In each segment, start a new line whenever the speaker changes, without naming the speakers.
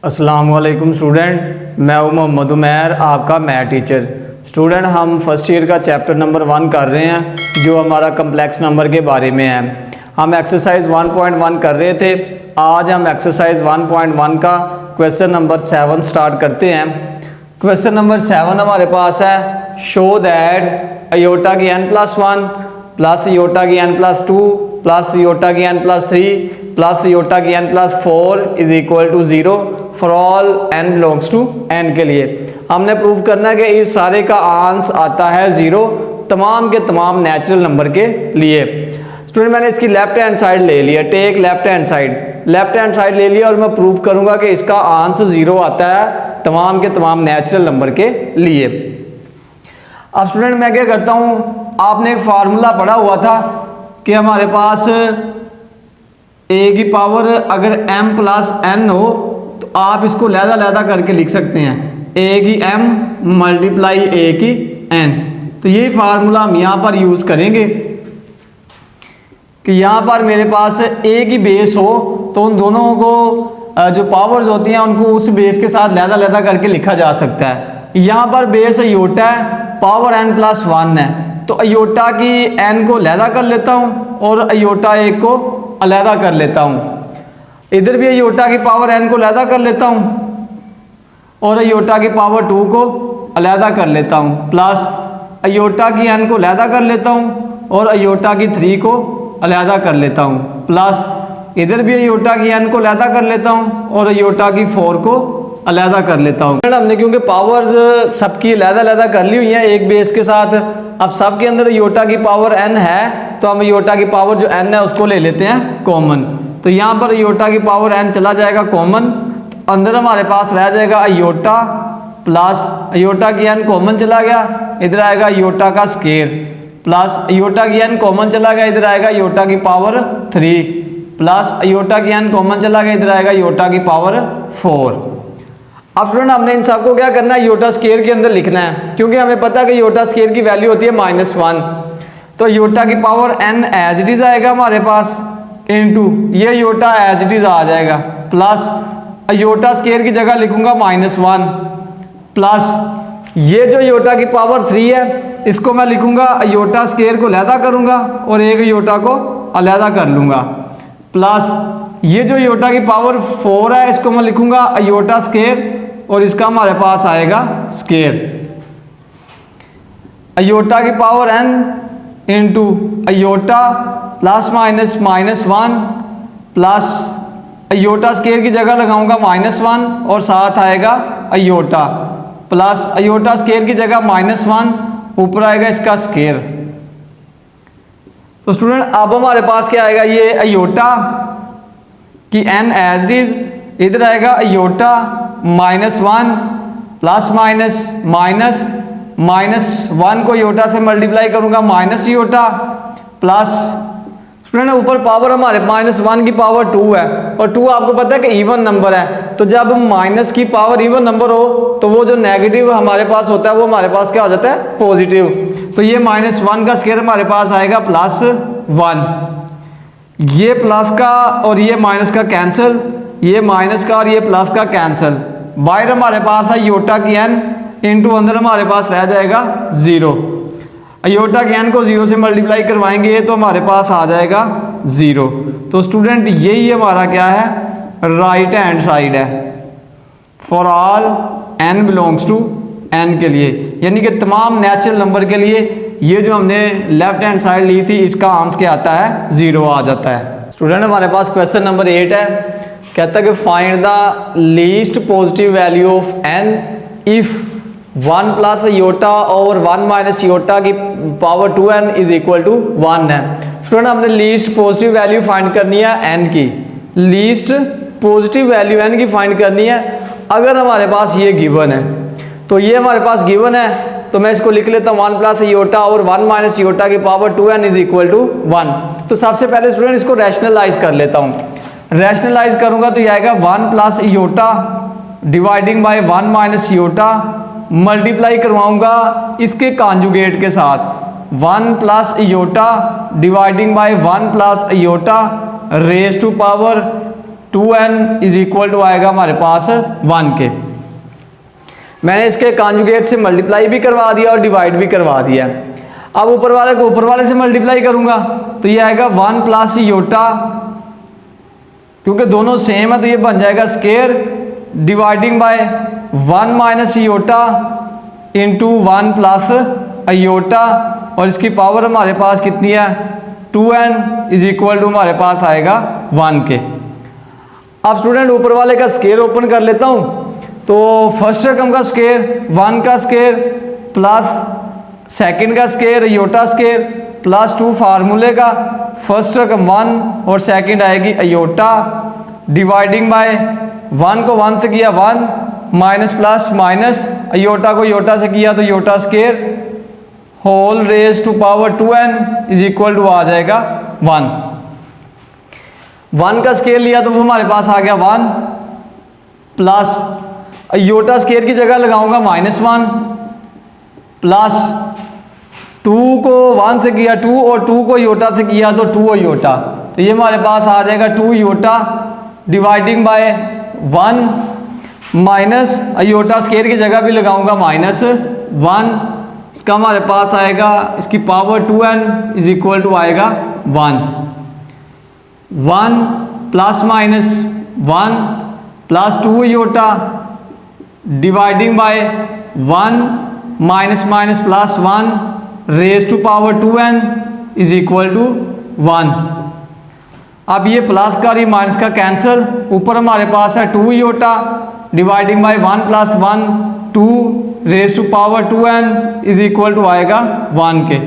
अस्सलाम वालेकुम स्टूडेंट, मैं हूं मोहम्मद उमैर, आपका मैथ टीचर। स्टूडेंट, हम फर्स्ट ईयर का चैप्टर नंबर 1 कर रहे हैं जो हमारा कम्प्लेक्स नंबर के बारे में है। हम एक्सरसाइज 1.1 कर रहे थे। आज हम एक्सरसाइज 1.1 का क्वेश्चन नंबर 7 स्टार्ट करते हैं। क्वेश्चन नंबर 7 हमारे पास है, शो दैट अयोटा की n+1 प्लस अयोटा की n+2 प्लस अयोटा की n+3 प्लस अयोटा की n+4 is equal to 0 for all n belongs to n के लिए। हमने प्रूव करना है कि इस सारे का आंस आता है 0 तमाम के तमाम नेचुरल नंबर के लिए। स्टूडेंट, मैंने इसकी लेफ्ट हैंड साइड ले लिया, टेक लेफ्ट हैंड साइड ले लिया और मैं प्रूव करूंगा कि इसका आंस 0 आता है तमाम के तमाम नेचुरल नंबर के लिए। अब स्टूडेंट, मैं क्या करता हूं, आपने एक फार्मूला पढ़ा हुआ था कि हमारे पास a की पावर अगर m+n हो तो आप इसको लहदा करके लिख सकते हैं, a की m मल्टीप्लाई a की n। तो यही फार्मूला हम यहाँ पर यूज करेंगे कि यहाँ पर मेरे पास a की बेस हो तो उन दोनों को जो पावर्स होती हैं उनको उस बेस के साथ लहदा करके लिखा जा सकता है। यहाँ पर बेस अयोटा है, पावर n+1 है, तो अयोटा की n को लहदा कर लेता हूँ और अयोटा a को अलहदा कर लेता हूँ। इधर भी अयोटा की पावर n को अलहदा कर लेता हूँ और अयोटा की पावर 2 को अलहदा कर लेता हूँ, प्लस अयोटा की n को अलहदा कर लेता हूँ और अयोटा की 3 को अलहदा कर लेता हूँ, प्लस इधर भी अयोटा की n को अलहदा कर लेता हूँ और अयोटा की 4 को अलहदा कर लेता हूँ। हमने क्योंकि पावर्स सबकी अलहदा कर ली हुई है एक बेस के साथ, अब सबके अंदर अयोटा की पावर n है तो हम अयोटा की पावर जो n है उसको ले लेते हैं कॉमन। तो यहाँ पर अयोटा की पावर n चला जाएगा कॉमन, तो अंदर हमारे पास रह जाएगा अयोटा प्लस अयोटा की n कॉमन चला गया, इधर आएगा अयोटा का स्केयर, प्लस अयोटा की n कॉमन चला गया, इधर आएगा अयोटा की पावर 3, प्लस अयोटा की n कॉमन चला गया, इधर आएगा अयोटा की पावर 4। अब स्टूडेंट, हमने इन सबको क्या करना है, अयोटा स्केयर के अंदर लिखना है, क्योंकि हमें पता है कि अयोटा स्केयर की वैल्यू होती है -1। तो अयोटा की power n as it is आएगा हमारे पास, इनटू ये अयोटा एज इट इज आ जाएगा, प्लस अयोटा स्केयर की जगह लिखूंगा -1, प्लस ये जो अयोटा की पावर 3 है इसको मैं लिखूंगा अयोटा स्केयर को अलहदा करूंगा और एक अयोटा को अलहदा कर लूंगा, प्लस ये जो अयोटा की पावर 4 है इसको मैं लिखूंगा अयोटा स्केयर और इसका हमारे पास आएगा स्केयर। अयोटा की power n into iota plus -1 plus iota square की जगह लगाऊंगा -1 और साथ आएगा अयोटा, प्लस अयोटा स्केयर की जगह -1 ऊपर आएगा इसका स्केयर। तो स्टूडेंट, अब हमारे पास क्या आएगा, ये अयोटा कि n एज इज, इधर आएगा अयोटा -1 प्लस -1 को अयोटा से मल्टीप्लाई करूंगा माइनस अयोटा, प्लस स्टूडेंट ऊपर पावर हमारे -1 की पावर 2 है और 2 आपको पता है कि इवन नंबर है, तो जब माइनस की पावर इवन नंबर हो तो वो जो नेगेटिव हमारे पास होता है वो हमारे पास क्या हो जाता है, पॉजिटिव। तो ये -1 का स्केयर हमारे पास आएगा +1, ये प्लस का और ये माइनस का कैंसिल, ये माइनस का और ये प्लस का कैंसिल, बाहर हमारे पास है अयोटा की n इंटू अंदर हमारे पास रह जाएगा 0। अयोटा के n को 0 से मल्टीप्लाई करवाएंगे तो हमारे पास आ जाएगा 0। तो स्टूडेंट, यही हमारा क्या है, राइट हैंड साइड है for all n belongs to n के लिए, यानी कि तमाम नेचुरल नंबर के लिए ये जो हमने लेफ्ट हैंड साइड ली थी इसका आंसर क्या आता है, 0 आ जाता है। स्टूडेंट, हमारे पास क्वेश्चन नंबर 8 है, कहता है कि find the least positive value of n if 1 plus iota और 1 माइनस अयोटा की power 2n is equal to 1 है। स्टूडेंट, हमने लीस्ट पॉजिटिव वैल्यू फाइंड करनी है n की, लीस्ट पॉजिटिव वैल्यू n की फाइंड करनी है। अगर हमारे पास ये गिवन है तो ये हमारे पास गिवन है तो मैं इसको लिख लेता हूँ 1 प्लस अयोटा और 1 माइनस अयोटा की power 2n is equal to 1। तो सबसे पहले स्टूडेंट इसको रैशनलाइज कर लेता हूँ, रैशनलाइज करूंगा तो ये आएगा 1 plus iota dividing by 1 minus iota, multiply करवाऊंगा इसके कॉन्जुगेट के साथ 1 plus iota dividing by 1 plus iota raise to power 2n is equal to आएगा हमारे पास 1 के। मैंने इसके कॉन्जुगेट से मल्टीप्लाई भी करवा दिया और डिवाइड भी करवा दिया। अब ऊपर वाले को ऊपर वाले से मल्टीप्लाई करूंगा तो ये आएगा 1 प्लस योटा, क्योंकि दोनों सेम है तो ये बन जाएगा square, dividing by 1 minus iota into 1 plus iota, और इसकी पावर हमारे पास कितनी है 2n इज इक्वल टू हमारे पास आएगा 1 के। अब स्टूडेंट ऊपर वाले का स्केयर ओपन कर लेता हूं, तो फर्स्ट रकम का स्केयर 1 का स्केयर प्लस सेकंड का स्केयर अयोटा स्केयर प्लस 2 फार्मूले का, फर्स्ट रकम 1 और सेकंड आएगी अयोटा, डिवाइडिंग बाय 1 को 1 से किया 1 माइनस प्लस माइनस, अयोटा को योटा से किया तो iota square whole raise to power 2n is equal to आ जाएगा 1 का स्केयर लिया तो वो हमारे पास आ गया 1 प्लस अयोटा स्केयर की जगह लगाऊंगा -1 प्लस 2 को 1 से किया 2 और 2 को योटा से किया तो 2 अयोटा, तो ये हमारे पास आ जाएगा 2 iota, dividing by 1 minus iota square की जगह भी लगाऊंगा -1, इसका हमारे पास आएगा इसकी power 2n is equal to आएगा 1 plus minus 1 plus 2 iota dividing by 1 minus minus plus 1 raise to power 2n is equal to 1। अब ये प्लस का और ये माइनस का कैंसिल, ऊपर हमारे पास है 2 iota dividing by 1 plus 1 2 raise to power 2n is equal to आएगा 1 के।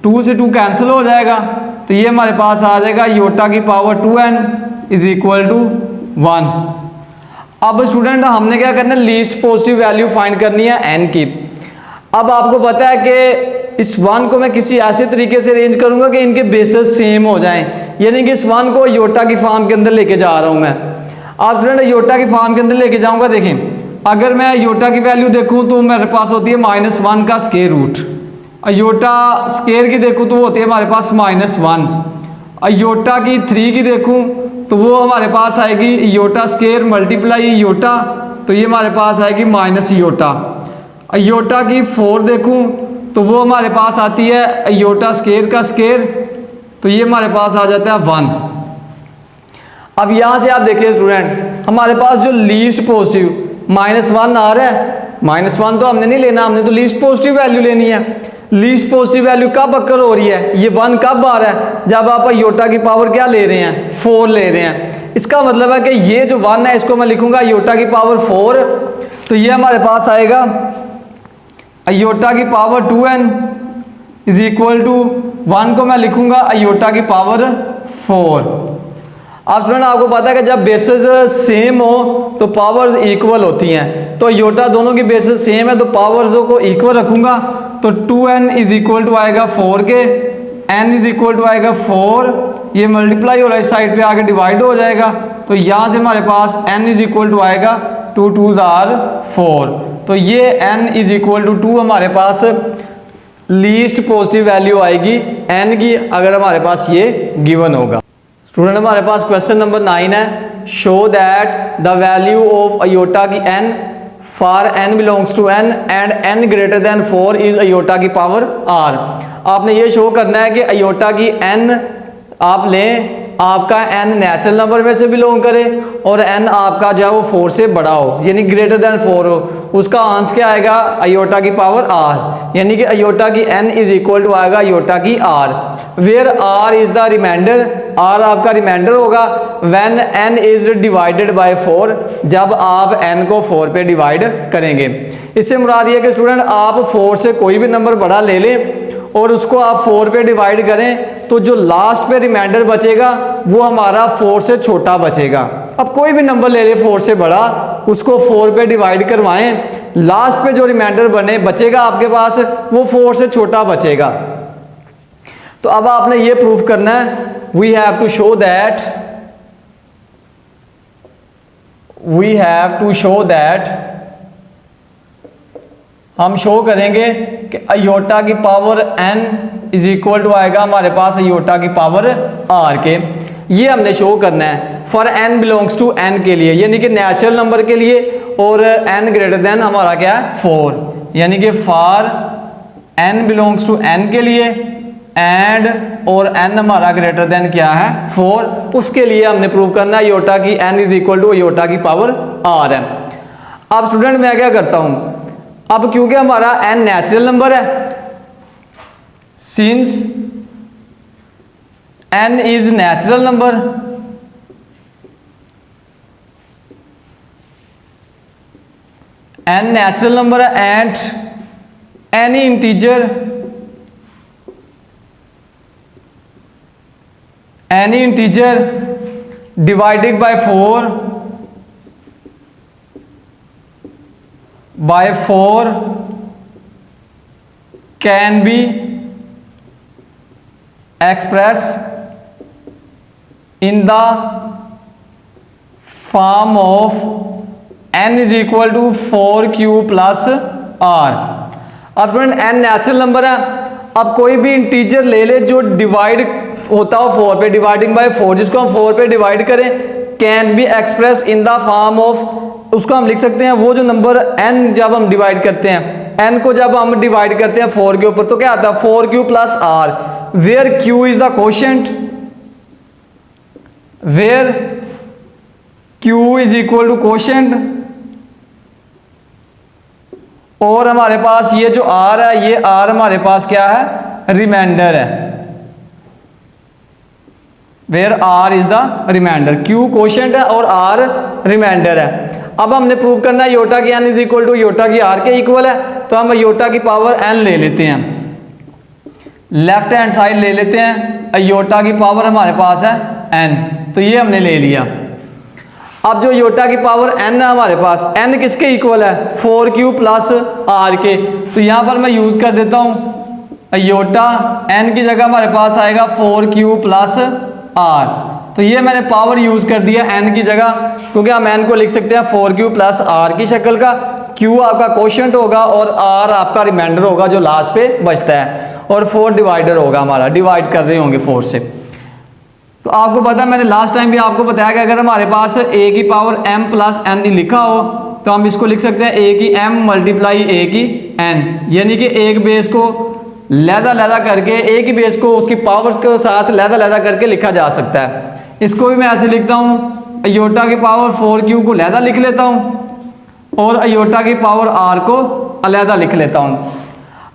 2 से 2 कैंसिल हो जाएगा तो ये हमारे पास आ जाएगा योटा की power 2n is equal to 1। अब स्टूडेंट हमने क्या करना है, लीस्ट पॉजिटिव वैल्यू फाइंड करनी है n की। अब आपको पता है कि इस 1 को मैं किसी ऐसे तरीके से अरेंज करूंगा कि इनके बेसेस सेम हो जाएं, यानी कि इस 1 को योटा की फॉर्म के अंदर लेके जा रहा हूं मैं। आप स्टूडेंट योटा की फॉर्म के अंदर लेके जाऊंगा, देखें अगर मैं योटा की वैल्यू देखूं तो मेरे पास होती है -1 का स्केयर रूट, अयोटा स्केयर की देखूं तो वो होती है हमारे पास -1, अयोटा की 3 की देखूं तो वो हमारे पास आएगी योटा स्केयर मल्टीप्लाई योटा, तो ये हमारे पास आएगी माइनस योटा। अयोटा की 4 देखूं तो वो हमारे पास आती है अयोटा स्केयर का स्केयर, तो ये हमारे पास आ जाता है 1। अब यहां से आप देखिए स्टूडेंट हमारे पास जो लीस्ट पॉजिटिव -1 आ रहा है, -1 तो हमने नहीं लेना, हमने तो लीस्ट पॉजिटिव वैल्यू लेनी है। लीस्ट पॉजिटिव वैल्यू कब अक्कर हो रही है, ये 1 कब आ रहा है, जब आप अयोटा की पावर क्या ले रहे हैं 4 ले रहे हैं। इसका मतलब है कि ये जो 1 है इसको मैं लिखूंगा अयोटा की पावर 4, तो ये हमारे पास आएगा अयोटा की power 2n is equal to 1 को मैं लिखूंगा अयोटा की पावर 4। अब स्टूडेंट आपको पता है कि जब बेसिस सेम हो तो पावर्स इक्वल होती हैं, तो योटा दोनों की बेसिस सेम है तो पावर्स को इक्वल रखूंगा, तो 2n इज इक्वल टू आएगा 4 के, n इज इक्वल टू आएगा 4, ये मल्टीप्लाई हो रहा है इस साइड पे आके डिवाइड हो जाएगा, तो यहां से हमारे पास n इज इक्वल टू आएगा 2 2 आर 4, तो ये n इज इक्वल टू 2 हमारे पास लीस्ट पॉजिटिव वैल्यू आएगी n की, अगर हमारे पास ये गिवन होगा। स्टूडेंट हमारे पास क्वेश्चन नंबर 9 है, show that the value of iota की n for n belongs to n and n greater than 4 is iota की पावर r। आपने ये शो करना है कि अयोटा की n आप लें, आपका n नेचुरल नंबर में से बिलोंग करे और n आपका जो है वो 4 से बड़ा हो, यानी ग्रेटर देन 4 हो, उसका आंसर क्या आएगा अयोटा की पावर r, यानी कि अयोटा की n इज इक्वल टू आएगा अयोटा की r, where r is the remainder, r आपका रिमाइंडर होगा when n is divided by 4, जब आप n को 4 पे डिवाइड करेंगे। इससे मुराद ये कि स्टूडेंट आप 4 से कोई भी नंबर बड़ा ले लें और उसको आप 4 पे डिवाइड करें तो जो लास्ट पे रिमाइंडर बचेगा वो हमारा 4 से छोटा बचेगा। अब कोई भी नंबर ले ले 4 से बड़ा, उसको 4 पे डिवाइड करवाएं, लास्ट पे जो रिमाइंडर बचेगा आपके पास वो 4 से छोटा बचेगा। तो अब आपने ये प्रूफ करना है, we have to show that हम शो करेंगे कि अयोटा की power n is equal to आएगा हमारे पास अयोटा की पावर r के, ये हमने शो करना है। For n belongs to n के लिए, यानी कि नेचुरल नंबर के लिए, और n ग्रेटर देन हमारा क्या है 4, यानी कि for n belongs to n के लिए एंड और n हमारा ग्रेटर देन क्या है 4, उसके लिए हमने प्रूव करना है योटा की n is equal to iota की पावर r है। अब स्टूडेंट मैं क्या करता हूं, अब क्योंकि हमारा n नेचुरल नंबर है, since n is natural number, n natural number है and any integer divided by 4 can be express in the form of n is equal to 4q plus r। अब फ्रेंड n नेचुरल नंबर है, अब कोई भी integer ले ले जो divide होता हो 4 पे, डिवाइडिंग बाय 4, जिसको हम 4 पे डिवाइड करें, can be express in the form of, उसको हम लिख सकते हैं वो जो नंबर n जब हम डिवाइड करते हैं, n को जब हम डिवाइड करते हैं 4 के ऊपर तो क्या आता है 4q plus r, where q is the quotient, where q is equal to quotient, और हमारे पास ये जो r है, ये r हमारे पास क्या है रिमाइंडर है, where r is the remainder, q quotient है और r रिमाइंडर है। अब हमने प्रूव करना है योटा की n is equal to iota की r के इक्वल है, तो हम योटा की पावर n ले लेते हैं, लेफ्ट हैंड साइड ले लेते हैं, योटा की पावर हमारे पास है n, तो ये हमने ले लिया। अब जो योटा की पावर n है हमारे पास, n किसके इक्वल है 4q प्लस r के, तो यहां पर मैं यूज कर देता हूं योटा, n की जगह हमारे पास आएगा 4q प्लस r, तो ये मैंने पावर यूज कर दिया n की जगह, क्योंकि हम n को लिख सकते हैं 4q प्लस r की शक्ल का, q आपका कोशेंट होगा और r आपका रिमाइंडर होगा जो लास्ट पे बचता है, और 4 डिवाइडर होगा हमारा, डिवाइड कर रहे होंगे 4 से। तो आपको पता है मैंने लास्ट टाइम भी आपको बताया कि अगर हमारे पास a की पावर m प्लस n लिखा हो तो हम इसको लिख सकते हैं a की m मल्टीप्लाई a की n, यानी कि एक बेस को लैदा करके, एक ही बेस को उसकी पावर्स के साथ लैदा करके लिखा जा सकता है। इसको भी मैं ऐसे लिखता हूँ, योटा की पावर 4q को लैदा लिख लेता हूँ और योटा की पावर r को अलहदा लिख लेता हूँ।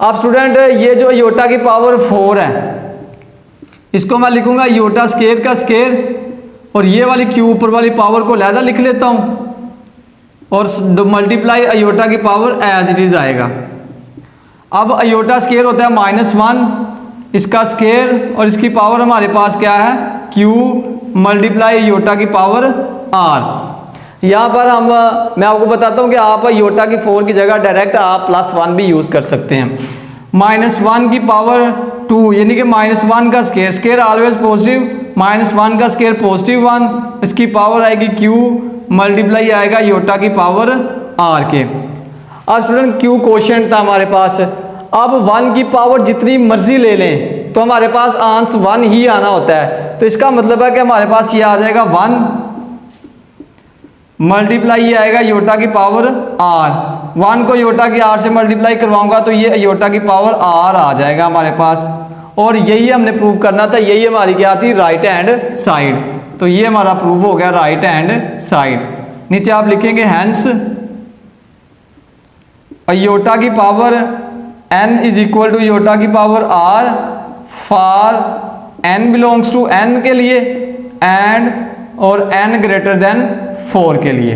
अब स्टूडेंट ये जो योटा की पावर 4 है, इसको मैं लिखूंगा योटा स्केयर का स्केयर, और ये वाली q ऊपर वाली पावर को लहदा लिख लेता हूं और मल्टीप्लाई अयोटा की पावर एज इट इज आएगा। अब अयोटा स्केयर होता है -1, इसका स्केयर, और इसकी पावर हमारे पास क्या है q मल्टीप्लाई अयोटा की पावर r। यहाँ पर मैं आपको बताता हूँ कि आप अयोटा की 4 की जगह डायरेक्ट आप +1 भी यूज कर सकते हैं। -1 की पावर 2, यानी कि -1 का स्केयर, स्केयर ऑलवेज पॉजिटिव, -1 का स्केयर पॉजिटिव 1, इसकी पावर आएगी q मल्टीप्लाई आएगा योटा की पावर r के। अब स्टूडेंट q कोशेंट था हमारे पास, अब 1 की पावर जितनी मर्जी ले लें तो हमारे पास आंस 1 ही आना होता है, तो इसका मतलब है कि हमारे पास ये आ जाएगा 1 मल्टीप्लाई ये आएगा योटा की पावर r, 1 को योटा की r से मल्टीप्लाई करवाऊंगा तो ये योटा की पावर r आ जाएगा हमारे पास, और यही हमने प्रूव करना था, यही हमारी क्या थी राइट हैंड साइड, तो ये हमारा प्रूव हो गया राइट हैंड साइड। नीचे आप लिखेंगे हैंस योटा की power n is equal to iota की power r for n belongs to n के लिए एंड और n ग्रेटर देन 4 के लिए।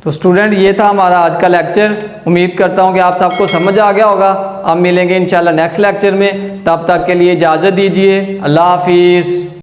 तो स्टूडेंट ये था हमारा आज का लेक्चर, उम्मीद करता हूँ कि आप सबको समझ आ गया होगा। अब मिलेंगे इंशाल्लाह नेक्स्ट लेक्चर में, तब तक के लिए इजाज़त दीजिए, अल्लाह हाफिज़।